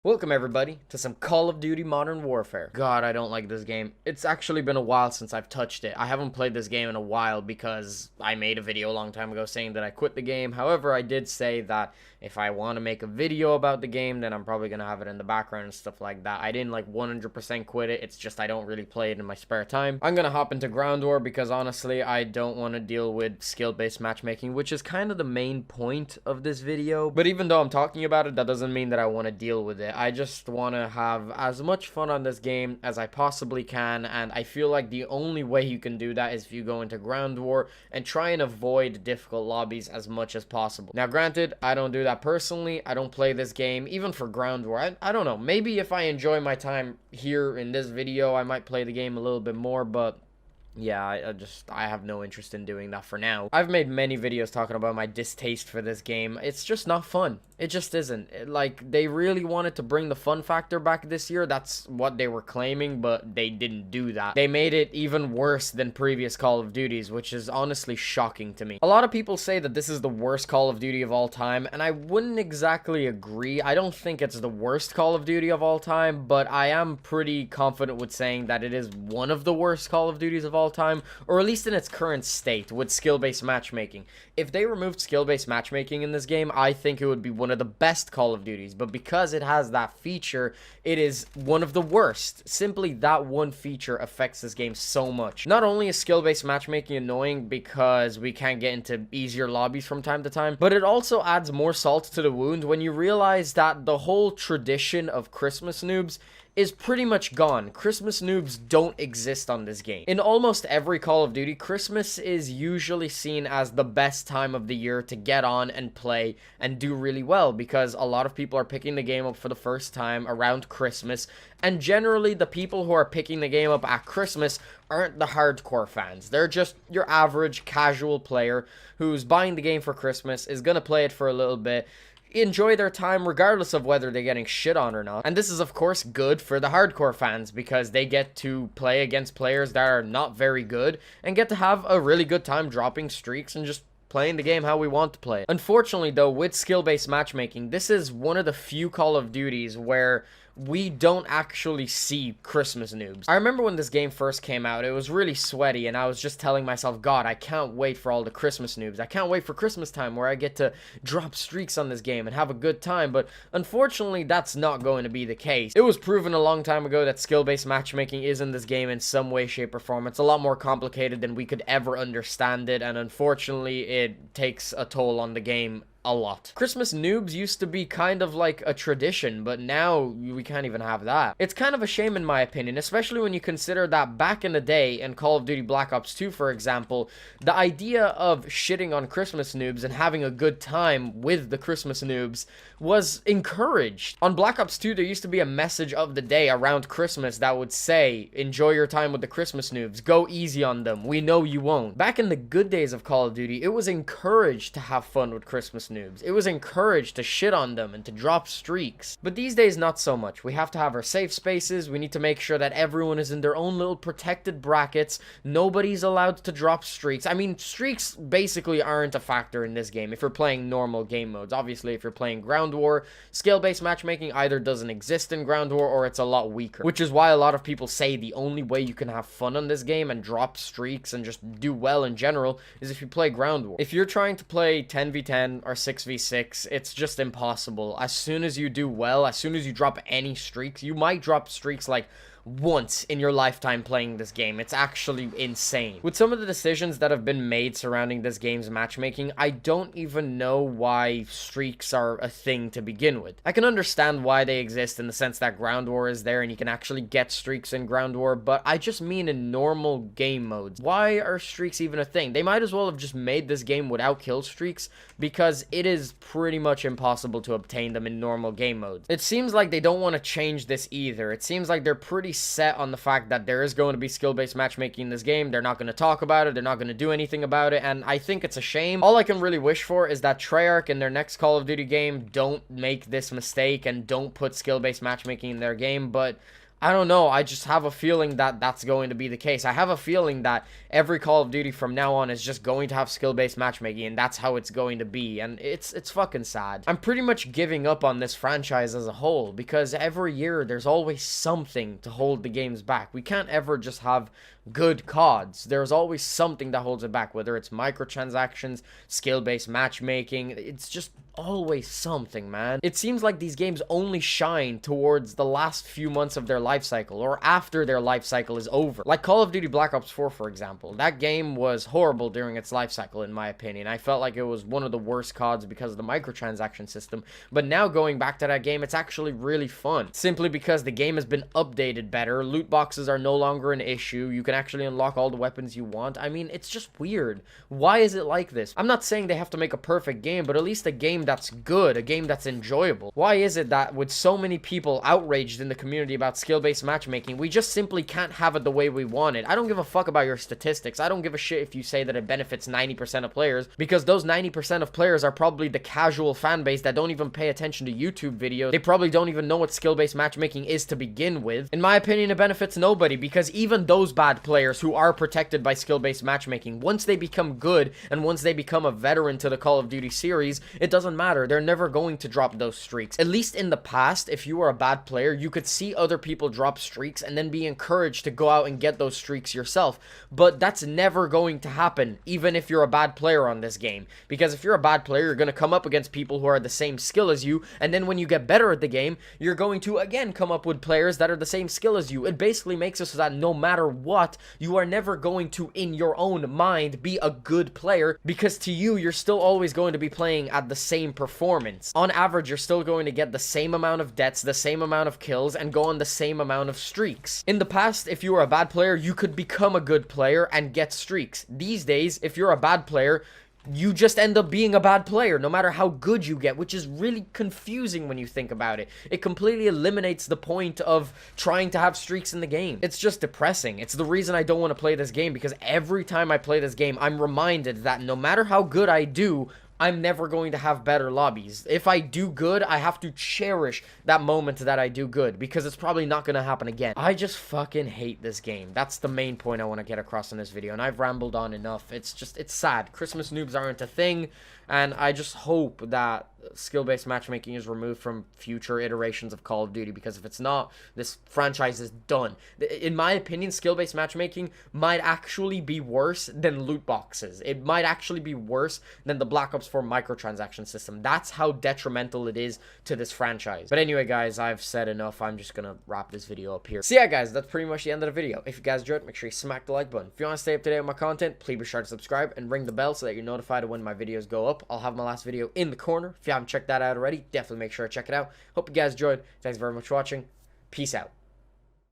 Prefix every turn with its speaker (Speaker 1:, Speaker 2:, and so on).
Speaker 1: Welcome everybody to some Call of Duty Modern Warfare. God, I don't like this game. It's actually been a while since I've touched it. I haven't played this game in a while because I made a video a long time ago saying that I quit the game. However, I did say that if I want to make a video about the game, then I'm probably going to have it in the background and stuff like that. I didn't like 100% quit it. It's just I don't really play it in my spare time. I'm going to hop into Ground War because honestly, I don't want to deal with skill-based matchmaking, which is kind of the main point of this video. But even though I'm talking about it, that doesn't mean that I want to deal with it. I just want to have as much fun on this game as I possibly can, and I feel like the only way you can do that is if you go into Ground War and try and avoid difficult lobbies as much as possible. Now granted, I don't do that personally. I don't play this game even for Ground War. I don't know, maybe if I enjoy my time here in this video I might play the game a little bit more, but yeah, I have no interest in doing that for now. I've made many videos talking about my distaste for this game. It's just not fun. It just isn't. Like, they really wanted to bring the fun factor back this year. That's what they were claiming, but they didn't do that. They made it even worse than previous Call of Duties, which is honestly shocking to me. A lot of people say that this is the worst Call of Duty of all time, and I wouldn't exactly agree. I don't think it's the worst Call of Duty of all time, but I am pretty confident with saying that it is one of the worst Call of Duties of all time, or at least in its current state with skill-based matchmaking. If they removed skill-based matchmaking in this game, I think it would be one of the best Call of Duties, but because it has that feature, it is one of the worst. Simply that one feature affects this game so much. Not only is skill-based matchmaking annoying because we can't get into easier lobbies from time to time, but it also adds more salt to the wound when you realize that the whole tradition of Christmas noobs is pretty much gone. Christmas noobs don't exist on this game. In almost every Call of Duty, Christmas is usually seen as the best time of the year to get on and play and do really well because a lot of people are picking the game up for the first time around Christmas, and generally the people who are picking the game up at Christmas aren't the hardcore fans. They're just your average casual player who's buying the game for Christmas, is gonna play it for a little bit, enjoy their time regardless of whether they're getting shit on or not. And this is of course good for the hardcore fans because they get to play against players that are not very good and get to have a really good time dropping streaks and just playing the game how we want to play it. Unfortunately though, with skill-based matchmaking, this is one of the few Call of Duties where we don't actually see Christmas noobs. I remember when this game first came out, it was really sweaty, and I was just telling myself, God, I can't wait for all the Christmas noobs. I can't wait for Christmas time where I get to drop streaks on this game and have a good time, but unfortunately, that's not going to be the case. It was proven a long time ago that skill-based matchmaking is in this game in some way, shape, or form. It's a lot more complicated than we could ever understand it, and unfortunately, it takes a toll on the game a lot. Christmas noobs used to be kind of like a tradition, but now we can't even have that. It's kind of a shame in my opinion, especially when you consider that back in the day in Call of Duty Black Ops 2, for example, the idea of shitting on Christmas noobs and having a good time with the Christmas noobs was encouraged. On Black Ops 2, there used to be a message of the day around Christmas that would say, enjoy your time with the Christmas noobs, go easy on them, we know you won't. Back in the good days of Call of Duty, it was encouraged to have fun with Christmas noobs. It was encouraged to shit on them and to drop streaks. But these days, not so much. We have to have our safe spaces. We need to make sure that everyone is in their own little protected brackets. Nobody's allowed to drop streaks. I mean, streaks basically aren't a factor in this game if you're playing normal game modes. Obviously, if you're playing Ground War, skill-based matchmaking either doesn't exist in Ground War or it's a lot weaker. Which is why a lot of people say the only way you can have fun on this game and drop streaks and just do well in general is if you play Ground War. If you're trying to play 10v10 or 6v6, it's just impossible. As soon as you do well, as soon as you drop any streaks, you might drop streaks like once in your lifetime playing this game. It's actually insane. With some of the decisions that have been made surrounding this game's matchmaking, I don't even know why streaks are a thing to begin with. I can understand why they exist in the sense that Ground War is there and you can actually get streaks in Ground War, but I just mean in normal game modes. Why are streaks even a thing? They might as well have just made this game without kill streaks because it is pretty much impossible to obtain them in normal game modes. It seems like they don't want to change this either. It seems like they're pretty set on the fact that there is going to be skill-based matchmaking in this game. They're not going to talk about it. They're not going to do anything about it, and I think it's a shame. All I can really wish for is that Treyarch in their next Call of Duty game don't make this mistake and don't put skill-based matchmaking in their game, but I don't know, I just have a feeling that that's going to be the case. I have a feeling that every Call of Duty from now on is just going to have skill-based matchmaking, and that's how it's going to be, and it's fucking sad. I'm pretty much giving up on this franchise as a whole, because every year there's always something to hold the games back. We can't ever just have good CODs. There's always something that holds it back, whether it's microtransactions, skill-based matchmaking. It's just always something, man. It seems like these games only shine towards the last few months of their life cycle, or after their life cycle is over. Like Call of Duty Black Ops 4, for example. That game was horrible during its life cycle, in my opinion. I felt like it was one of the worst CODs because of the microtransaction system, but now going back to that game, it's actually really fun, simply because the game has been updated better. Loot boxes are no longer an issue. You can actually unlock all the weapons you want. I mean, it's just weird. Why is it like this? I'm not saying they have to make a perfect game, but at least a game that's good, a game that's enjoyable. Why is it that with so many people outraged in the community about skill-based matchmaking, we just simply can't have it the way we want it? I don't give a fuck about your statistics. I don't give a shit if you say that it benefits 90% of players, because those 90% of players are probably the casual fan base that don't even pay attention to YouTube videos. They probably don't even know what skill-based matchmaking is to begin with. In my opinion, it benefits nobody, because even those bad players who are protected by skill-based matchmaking, once they become good and once they become a veteran to the Call of Duty series, it doesn't matter. They're never going to drop those streaks. At least in the past, if you were a bad player, you could see other people drop streaks and then be encouraged to go out and get those streaks yourself. But that's never going to happen, even if you're a bad player on this game. Because if you're a bad player, you're going to come up against people who are the same skill as you, and then when you get better at the game, you're going to again come up with players that are the same skill as you. It basically makes it so that no matter what, you are never going to, in your own mind, be a good player, because to you, you're still always going to be playing at the same performance. On average, you're still going to get the same amount of deaths, the same amount of kills, and go on the same amount of streaks. In the past, if you were a bad player, you could become a good player and get streaks. These days, if you're a bad player, you just end up being a bad player no matter how good you get, which is really confusing when you think about it. It completely eliminates the point of trying to have streaks in the game. It's just depressing. It's the reason I don't want to play this game, because every time I play this game, I'm reminded that no matter how good I do, I'm never going to have better lobbies. If I do good, I have to cherish that moment that I do good, because it's probably not going to happen again. I just fucking hate this game. That's the main point I want to get across in this video, and I've rambled on enough. It's sad. Christmas noobs aren't a thing, and I just hope that skill-based matchmaking is removed from future iterations of Call of Duty, because if it's not, this franchise is done. In my opinion, skill-based matchmaking might actually be worse than loot boxes. It might actually be worse than the Black Ops 4 microtransaction system. That's how detrimental it is to this franchise. But anyway, guys, I've said enough. I'm just gonna wrap this video up here. So yeah, guys, that's pretty much the end of the video. If you guys enjoyed, make sure you smack the like button. If you want to stay up to date with my content, please be sure to subscribe and ring the bell so that you're notified of when my videos go up. I'll have my last video in the corner. If you haven't checked that out already, definitely make sure to check it out. Hope you guys enjoyed. Thanks very much for watching. Peace out.